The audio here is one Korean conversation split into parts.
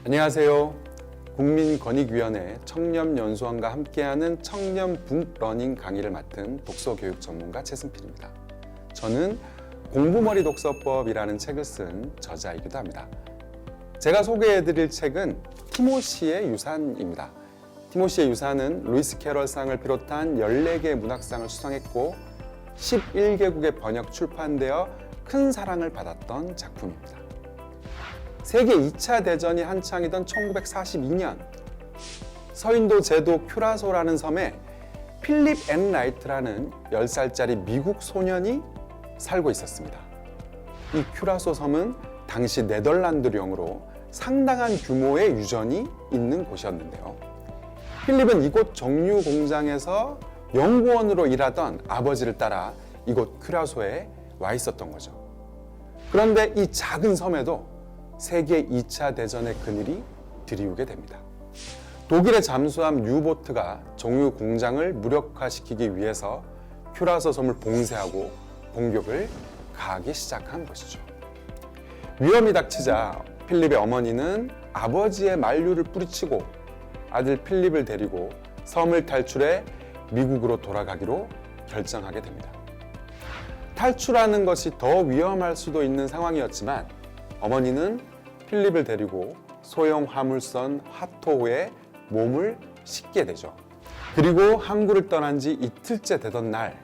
안녕하세요. 국민권익위원회 청렴연수원과 함께하는 청렴 북러닝 강의를 맡은 독서교육 전문가 최승필입니다. 저는 공부머리 독서법이라는 책을 쓴 저자이기도 합니다. 제가 소개해드릴 책은 티모시의 유산입니다. 티모시의 유산은 루이스 캐럴상을 비롯한 14개의 문학상을 수상했고 11개국에 번역 출판되어 큰 사랑을 받았던 작품입니다. 세계 2차 대전이 한창이던 1942년 서인도 제도 큐라소라는 섬에 필립 앤 라이트라는 10살짜리 미국 소년이 살고 있었습니다. 이 큐라소 섬은 당시 네덜란드령으로 상당한 규모의 유전이 있는 곳이었는데요. 필립은 이곳 정유 공장에서 연구원으로 일하던 아버지를 따라 이곳 큐라소에 와 있었던 거죠. 그런데 이 작은 섬에도 세계 2차 대전의 그늘이 드리우게 됩니다. 독일의 잠수함 유보트가 정유 공장을 무력화시키기 위해서 큐라소 섬을 봉쇄하고 공격을 가하기 시작한 것이죠. 위험이 닥치자 필립의 어머니는 아버지의 만류를 뿌리치고 아들 필립을 데리고 섬을 탈출해 미국으로 돌아가기로 결정하게 됩니다. 탈출하는 것이 더 위험할 수도 있는 상황이었지만 어머니는 필립을 데리고 소형 화물선 하토호에 몸을 싣게 되죠. 그리고 항구를 떠난 지 이틀째 되던 날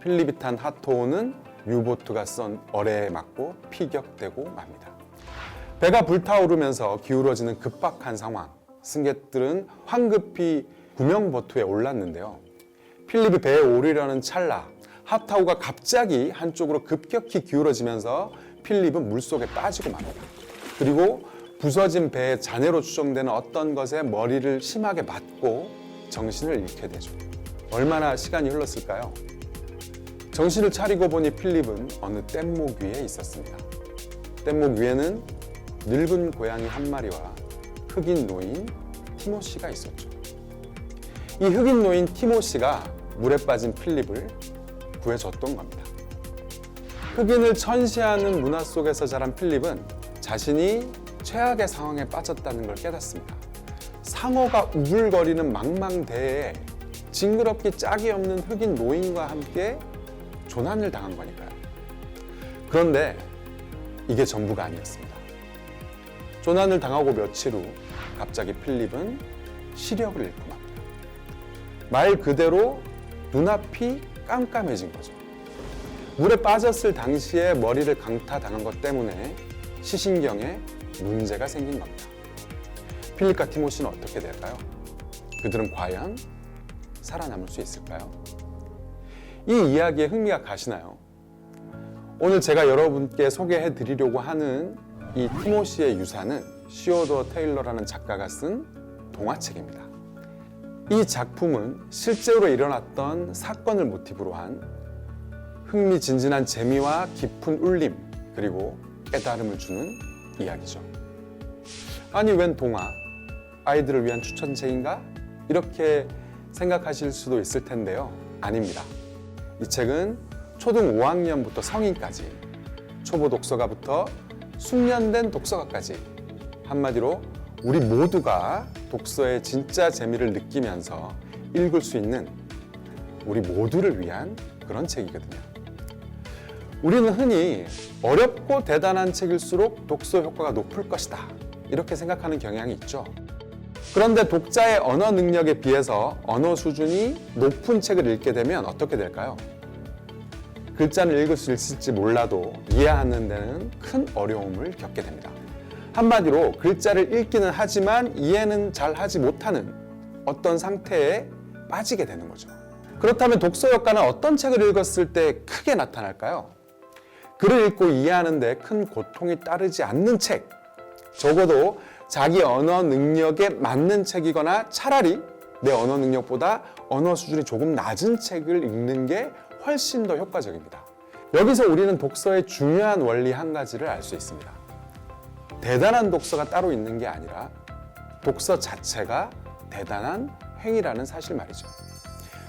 필립이 탄 하토호는 유보트가 쏜 어뢰에 맞고 피격되고 맙니다. 배가 불타오르면서 기울어지는 급박한 상황, 승객들은 황급히 구명보트에 올랐는데요. 필립이 배에 오르려는 찰나 하토호가 갑자기 한쪽으로 급격히 기울어지면서 필립은 물속에 빠지고 맙니다. 그리고 부서진 배의 잔해로 추정되는 어떤 것에 머리를 심하게 맞고 정신을 잃게 되죠. 얼마나 시간이 흘렀을까요? 정신을 차리고 보니 필립은 어느 뗏목 위에 있었습니다. 뗏목 위에는 늙은 고양이 한 마리와 흑인 노인 티모시가 있었죠. 이 흑인 노인 티모시가 물에 빠진 필립을 구해줬던 겁니다. 흑인을 천시하는 문화 속에서 자란 필립은 자신이 최악의 상황에 빠졌다는 걸 깨닫습니다. 상어가 우글거리는 망망대해에 징그럽기 짝이 없는 흑인 노인과 함께 조난을 당한 거니까요. 그런데 이게 전부가 아니었습니다. 조난을 당하고 며칠 후 갑자기 필립은 시력을 잃고 맙니다. 말 그대로 눈앞이 깜깜해진 거죠. 물에 빠졌을 당시에 머리를 강타당한 것 때문에 시신경에 문제가 생긴 겁니다. 필립과 티모시는 어떻게 될까요? 그들은 과연 살아남을 수 있을까요? 이 이야기에 흥미가 가시나요? 오늘 제가 여러분께 소개해 드리려고 하는 이 티모시의 유산은 시오도어 테일러라는 작가가 쓴 동화책입니다. 이 작품은 실제로 일어났던 사건을 모티브로 한 흥미진진한 재미와 깊은 울림 그리고 깨달음을 주는 이야기죠. 아니 웬 동화? 아이들을 위한 추천책인가? 이렇게 생각하실 수도 있을 텐데요. 아닙니다. 이 책은 초등 5학년부터 성인까지 초보 독서가부터 숙련된 독서가까지 한마디로 우리 모두가 독서의 진짜 재미를 느끼면서 읽을 수 있는 우리 모두를 위한 그런 책이거든요. 우리는 흔히 어렵고 대단한 책일수록 독서 효과가 높을 것이다 이렇게 생각하는 경향이 있죠. 그런데 독자의 언어 능력에 비해서 언어 수준이 높은 책을 읽게 되면 어떻게 될까요? 글자는 읽을 수 있을지 몰라도 이해하는 데는 큰 어려움을 겪게 됩니다. 한마디로 글자를 읽기는 하지만 이해는 잘 하지 못하는 어떤 상태에 빠지게 되는 거죠. 그렇다면 독서 효과는 어떤 책을 읽었을 때 크게 나타날까요? 글을 읽고 이해하는 데 큰 고통이 따르지 않는 책, 적어도 자기 언어 능력에 맞는 책이거나 차라리 내 언어 능력보다 언어 수준이 조금 낮은 책을 읽는 게 훨씬 더 효과적입니다. 여기서 우리는 독서의 중요한 원리 한 가지를 알 수 있습니다. 대단한 독서가 따로 있는 게 아니라 독서 자체가 대단한 행위라는 사실 말이죠.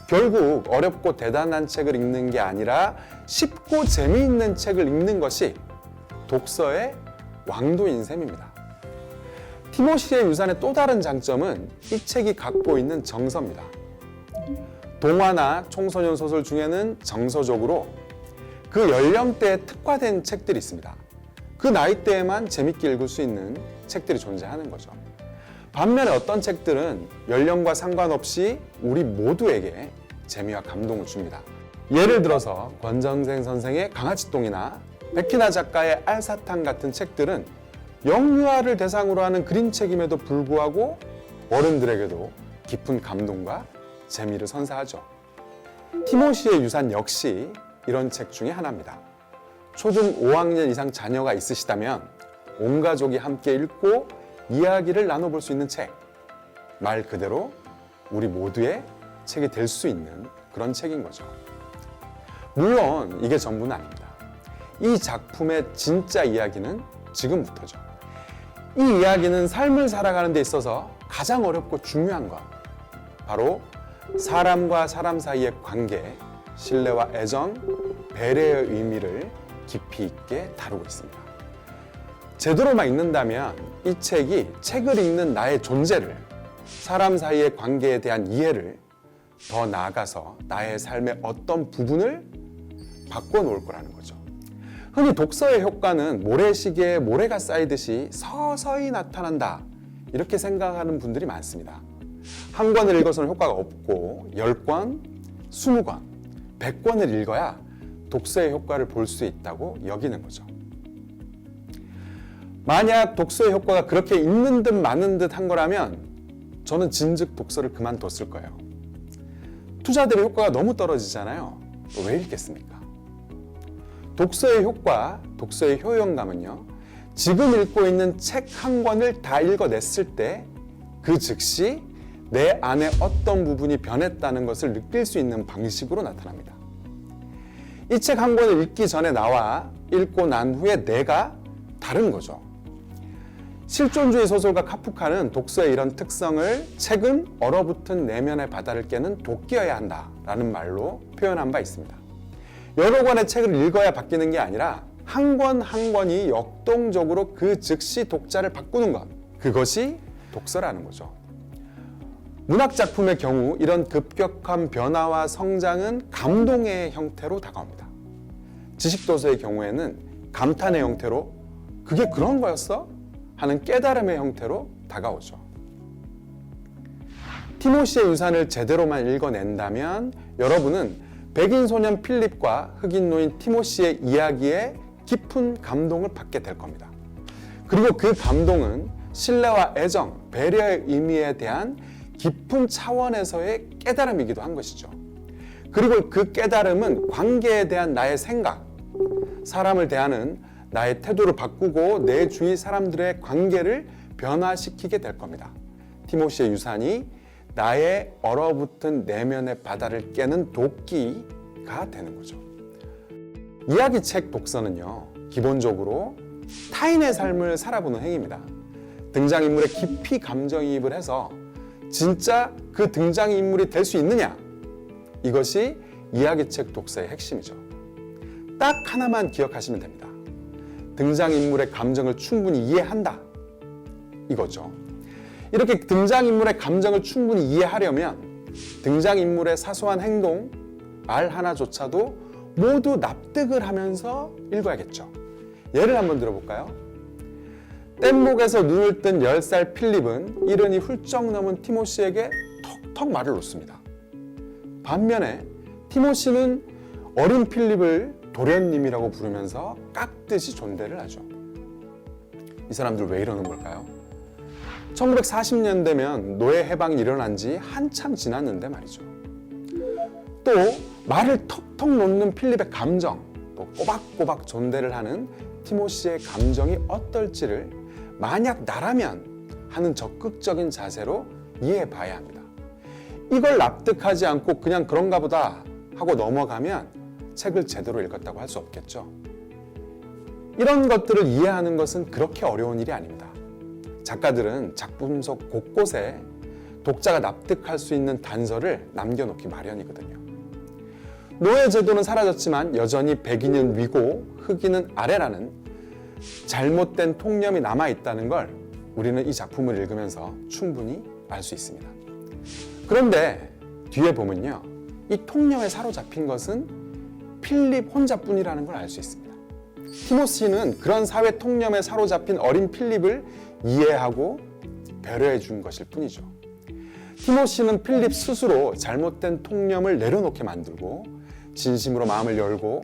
결국 어렵고 대단한 책을 읽는 게 아니라 쉽고 재미있는 책을 읽는 것이 독서의 왕도인 셈입니다. 티모시의 유산의 또 다른 장점은 이 책이 갖고 있는 정서입니다. 동화나 청소년 소설 중에는 정서적으로 그 연령대에 특화된 책들이 있습니다. 그 나이대에만 재밌게 읽을 수 있는 책들이 존재하는 거죠. 반면에 어떤 책들은 연령과 상관없이 우리 모두에게 재미와 감동을 줍니다. 예를 들어서 권정생 선생의 강아지똥이나 백희나 작가의 알사탕 같은 책들은 영유아를 대상으로 하는 그림책임에도 불구하고 어른들에게도 깊은 감동과 재미를 선사하죠. 티모시의 유산 역시 이런 책 중에 하나입니다. 초등 5학년 이상 자녀가 있으시다면 온 가족이 함께 읽고 이야기를 나눠볼 수 있는 책. 말 그대로 우리 모두의 책이 될 수 있는 그런 책인 거죠. 물론 이게 전부는 아닙니다. 이 작품의 진짜 이야기는 지금부터죠. 이 이야기는 삶을 살아가는 데 있어서 가장 어렵고 중요한 것, 바로 사람과 사람 사이의 관계, 신뢰와 애정, 배려의 의미를 깊이 있게 다루고 있습니다. 제대로만 읽는다면 이 책이 책을 읽는 나의 존재를, 사람 사이의 관계에 대한 이해를, 더 나아가서 나의 삶의 어떤 부분을 바꿔놓을 거라는 거죠. 흔히 독서의 효과는 모래시계에 모래가 쌓이듯이 서서히 나타난다, 이렇게 생각하는 분들이 많습니다. 한 권을 읽어서는 효과가 없고 10권, 20권, 100권을 읽어야 독서의 효과를 볼 수 있다고 여기는 거죠. 만약 독서의 효과가 그렇게 있는 듯 많은 듯 한 거라면 저는 진즉 독서를 그만뒀을 거예요. 투자들의 효과가 너무 떨어지잖아요. 왜 읽겠습니까? 독서의 효과, 독서의 효용감은요, 지금 읽고 있는 책 한 권을 다 읽어냈을 때 그 즉시 내 안에 어떤 부분이 변했다는 것을 느낄 수 있는 방식으로 나타납니다. 이 책 한 권을 읽기 전에 나와 읽고 난 후에 내가 다른 거죠. 실존주의 소설가 카프카는 독서의 이런 특성을 책은 얼어붙은 내면의 바다를 깨는 도끼여야 한다라는 말로 표현한 바 있습니다. 여러 권의 책을 읽어야 바뀌는 게 아니라 한 권 한 권이 역동적으로 그 즉시 독자를 바꾸는 것, 그것이 독서라는 거죠. 문학 작품의 경우 이런 급격한 변화와 성장은 감동의 형태로 다가옵니다. 지식도서의 경우에는 감탄의 형태로 그게 그런 거였어? 하는 깨달음의 형태로 다가오죠. 티모시의 유산을 제대로만 읽어낸다면 여러분은 백인 소년 필립과 흑인 노인 티모시의 이야기에 깊은 감동을 받게 될 겁니다. 그리고 그 감동은 신뢰와 애정, 배려의 의미에 대한 깊은 차원에서의 깨달음이기도 한 것이죠. 그리고 그 깨달음은 관계에 대한 나의 생각, 사람을 대하는 나의 태도를 바꾸고 내 주위 사람들의 관계를 변화시키게 될 겁니다. 티모시의 유산이 나의 얼어붙은 내면의 바다를 깨는 도끼가 되는 거죠. 이야기책 독서는요, 기본적으로 타인의 삶을 살아보는 행위입니다. 등장인물에 깊이 감정이입을 해서 진짜 그 등장인물이 될 수 있느냐? 이것이 이야기책 독서의 핵심이죠. 딱 하나만 기억하시면 됩니다. 등장인물의 감정을 충분히 이해한다, 이거죠. 이렇게 등장인물의 감정을 충분히 이해하려면 등장인물의 사소한 행동, 말 하나조차도 모두 납득을 하면서 읽어야겠죠. 예를 한번 들어볼까요? 뗏목에서 눈을 뜬 10살 필립은 이른이 훌쩍 넘은 티모시에게 턱턱 말을 놓습니다. 반면에 티모시는 어린 필립을 도련님이라고 부르면서 깍듯이 존대를 하죠. 이 사람들 왜 이러는 걸까요? 1940년대면 노예 해방이 일어난 지 한참 지났는데 말이죠. 또 말을 턱턱 놓는 필립의 감정, 또 꼬박꼬박 존대를 하는 티모시의 감정이 어떨지를 만약 나라면 하는 적극적인 자세로 이해해 봐야 합니다. 이걸 납득하지 않고 그냥 그런가 보다 하고 넘어가면 책을 제대로 읽었다고 할 수 없겠죠. 이런 것들을 이해하는 것은 그렇게 어려운 일이 아닙니다. 작가들은 작품 속 곳곳에 독자가 납득할 수 있는 단서를 남겨놓기 마련이거든요. 노예 제도는 사라졌지만 여전히 백인은 위고 흑인은 아래라는 잘못된 통념이 남아있다는 걸 우리는 이 작품을 읽으면서 충분히 알 수 있습니다. 그런데 뒤에 보면요, 이 통념에 사로잡힌 것은 필립 혼자뿐이라는 걸 알 수 있습니다. 티모시는 그런 사회 통념에 사로잡힌 어린 필립을 이해하고 배려해 준 것일 뿐이죠. 티모시는 필립 스스로 잘못된 통념을 내려놓게 만들고 진심으로 마음을 열고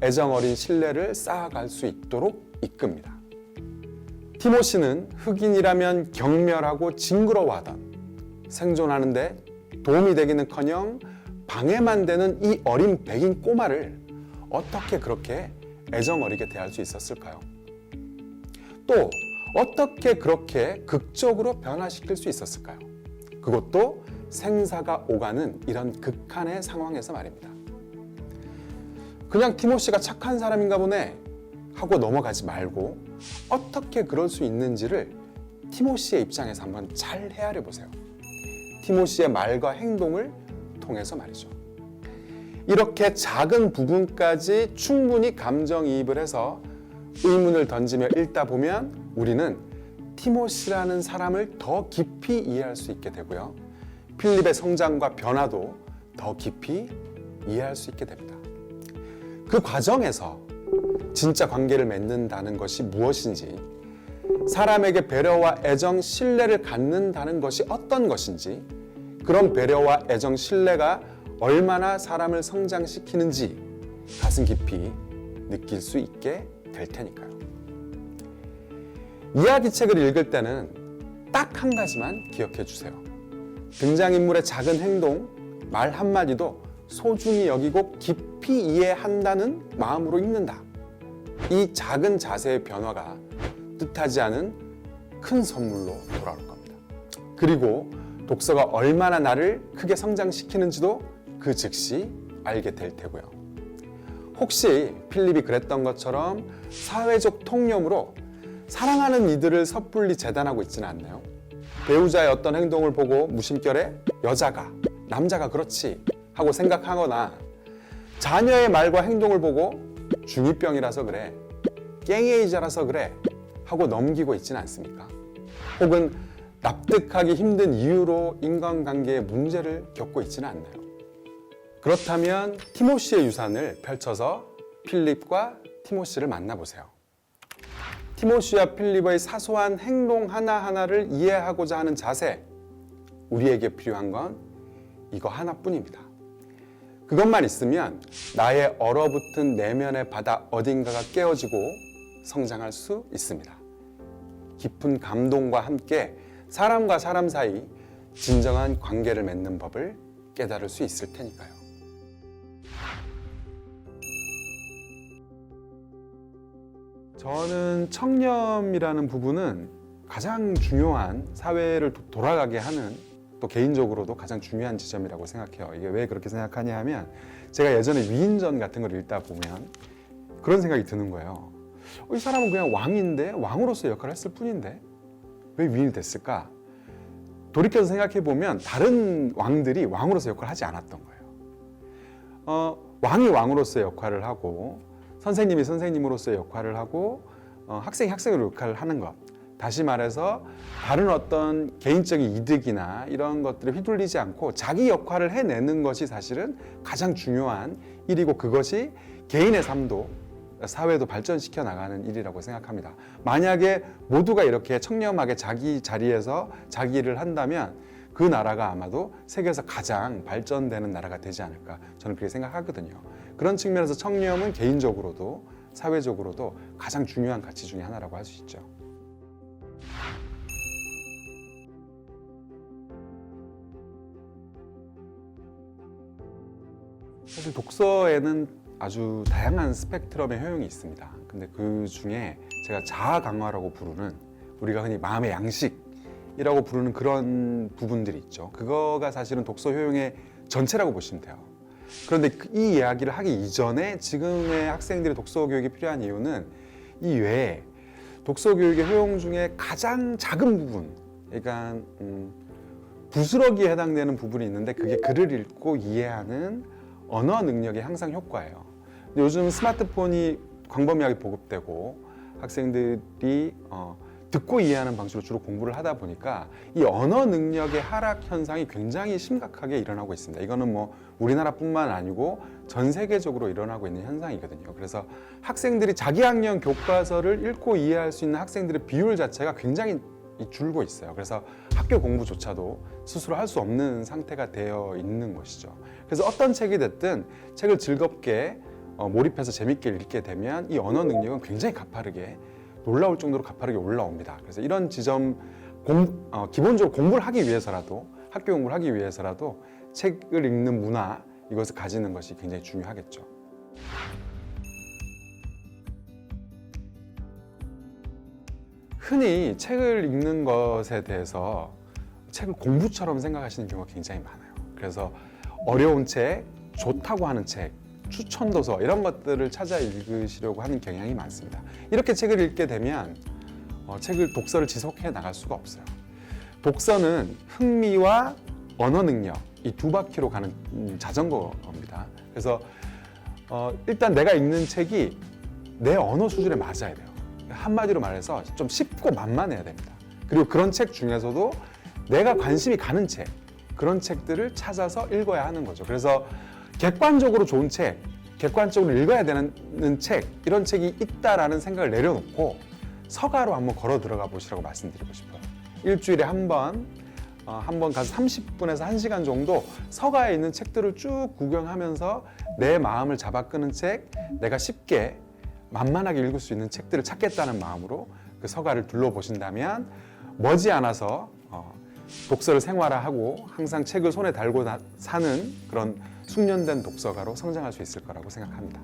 애정 어린 신뢰를 쌓아갈 수 있도록 이끕니다. 티모시는 흑인이라면 경멸하고 징그러워하던, 생존하는데 도움이 되기는커녕 방해만 되는 이 어린 백인 꼬마를 어떻게 그렇게 애정 어리게 대할 수 있었을까요? 또 어떻게 그렇게 극적으로 변화시킬 수 있었을까요? 그것도 생사가 오가는 이런 극한의 상황에서 말입니다. 그냥 티모시가 착한 사람인가 보네 하고 넘어가지 말고 어떻게 그럴 수 있는지를 티모시의 입장에서 한번 잘 헤아려 보세요. 티모시의 말과 행동을 통해서 말이죠. 이렇게 작은 부분까지 충분히 감정이입을 해서 의문을 던지며 읽다 보면 우리는 티모시라는 사람을 더 깊이 이해할 수 있게 되고요. 필립의 성장과 변화도 더 깊이 이해할 수 있게 됩니다. 그 과정에서 진짜 관계를 맺는다는 것이 무엇인지, 사람에게 배려와 애정, 신뢰를 갖는다는 것이 어떤 것인지, 그런 배려와 애정, 신뢰가 얼마나 사람을 성장시키는지 가슴 깊이 느낄 수 있게 될 테니까요. 이야기책을 읽을 때는 딱 한 가지만 기억해 주세요. 등장인물의 작은 행동, 말 한마디도 소중히 여기고 깊이 이해한다는 마음으로 읽는다. 이 작은 자세의 변화가 뜻하지 않은 큰 선물로 돌아올 겁니다. 그리고 독서가 얼마나 나를 크게 성장시키는지도 그 즉시 알게 될 테고요. 혹시 필립이 그랬던 것처럼 사회적 통념으로 사랑하는 이들을 섣불리 재단하고 있지는 않나요? 배우자의 어떤 행동을 보고 무심결에 여자가, 남자가 그렇지 하고 생각하거나 자녀의 말과 행동을 보고 중2병이라서 그래, 깽에이자라서 그래 하고 넘기고 있지는 않습니까? 혹은 납득하기 힘든 이유로 인간관계에 문제를 겪고 있지는 않나요? 그렇다면 티모시의 유산을 펼쳐서 필립과 티모시를 만나보세요. 티모시와 필립의 사소한 행동 하나하나를 이해하고자 하는 자세, 우리에게 필요한 건 이거 하나뿐입니다. 그것만 있으면 나의 얼어붙은 내면의 바다 어딘가가 깨어지고 성장할 수 있습니다. 깊은 감동과 함께 사람과 사람 사이 진정한 관계를 맺는 법을 깨달을 수 있을 테니까요. 저는 청렴이라는 부분은 가장 중요한, 사회를 돌아가게 하는, 또 개인적으로도 가장 중요한 지점이라고 생각해요. 이게 왜 그렇게 생각하냐 하면, 제가 예전에 위인전 같은 걸 읽다 보면 그런 생각이 드는 거예요. 이 사람은 그냥 왕인데, 왕으로서의 역할을 했을 뿐인데 왜 위인이 됐을까? 돌이켜서 생각해 보면 다른 왕들이 왕으로서 역할을 하지 않았던 거예요. 왕이 왕으로서의 역할을 하고, 선생님이 선생님으로서의 역할을 하고, 학생이 학생으로 역할을 하는 것. 다시 말해서 다른 어떤 개인적인 이득이나 이런 것들에 휘둘리지 않고 자기 역할을 해내는 것이 사실은 가장 중요한 일이고, 그것이 개인의 삶도 사회도 발전시켜 나가는 일이라고 생각합니다. 만약에 모두가 이렇게 청렴하게 자기 자리에서 자기 일을 한다면 그 나라가 아마도 세계에서 가장 발전되는 나라가 되지 않을까, 저는 그렇게 생각하거든요. 그런 측면에서 청렴은 개인적으로도 사회적으로도 가장 중요한 가치 중에 하나라고 할 수 있죠. 사실 독서에는 아주 다양한 스펙트럼의 효용이 있습니다. 근데 그 중에 제가 자아 강화라고 부르는, 우리가 흔히 마음의 양식이라고 부르는 그런 부분들이 있죠. 그거가 사실은 독서 효용의 전체라고 보시면 돼요. 그런데 이 이야기를 하기 이전에 지금의 학생들의 독서 교육이 필요한 이유는 이 외에 독서 교육의 효용 중에 가장 작은 부분, 그러니까 부스러기에 해당되는 부분이 있는데, 그게 글을 읽고 이해하는 언어 능력의 향상 효과예요. 요즘 스마트폰이 광범위하게 보급되고 학생들이 듣고 이해하는 방식으로 주로 공부를 하다 보니까 이 언어 능력의 하락 현상이 굉장히 심각하게 일어나고 있습니다. 이거는 뭐 우리나라뿐만 아니고 전 세계적으로 일어나고 있는 현상이거든요. 그래서 학생들이 자기 학년 교과서를 읽고 이해할 수 있는 학생들의 비율 자체가 굉장히 줄고 있어요. 그래서 학교 공부조차도 스스로 할 수 없는 상태가 되어 있는 것이죠. 그래서 어떤 책이 됐든 책을 즐겁게 몰입해서 재밌게 읽게 되면 이 언어 능력은 굉장히 가파르게, 놀라울 정도로 가파르게 올라옵니다. 그래서 이런 지점, 기본적으로 공부를 하기 위해서라도, 학교 공부를 하기 위해서라도 책을 읽는 문화, 이것을 가지는 것이 굉장히 중요하겠죠. 흔히 책을 읽는 것에 대해서 책을 공부처럼 생각하시는 경우가 굉장히 많아요. 그래서 어려운 책, 좋다고 하는 책, 추천도서 이런 것들을 찾아 읽으시려고 하는 경향이 많습니다. 이렇게 책을 읽게 되면 독서를 지속해 나갈 수가 없어요. 독서는 흥미와 언어 능력, 이 두 바퀴로 가는 자전거입니다. 그래서 일단 내가 읽는 책이 내 언어 수준에 맞아야 돼요. 한마디로 말해서 좀 쉽고 만만해야 됩니다. 그리고 그런 책 중에서도 내가 관심이 가는 책, 그런 책들을 찾아서 읽어야 하는 거죠. 그래서 객관적으로 좋은 책, 객관적으로 읽어야 되는 책, 이런 책이 있다라는 생각을 내려놓고 서가로 한번 걸어 들어가 보시라고 말씀드리고 싶어요. 일주일에 한 번 가서 30분에서 1시간 정도 서가에 있는 책들을 쭉 구경하면서 내 마음을 잡아끄는 책, 내가 쉽게 만만하게 읽을 수 있는 책들을 찾겠다는 마음으로 그 서가를 둘러보신다면 머지않아서 독서를 생활화하고 항상 책을 손에 달고 사는 그런 숙련된 독서가로 성장할 수 있을 거라고 생각합니다.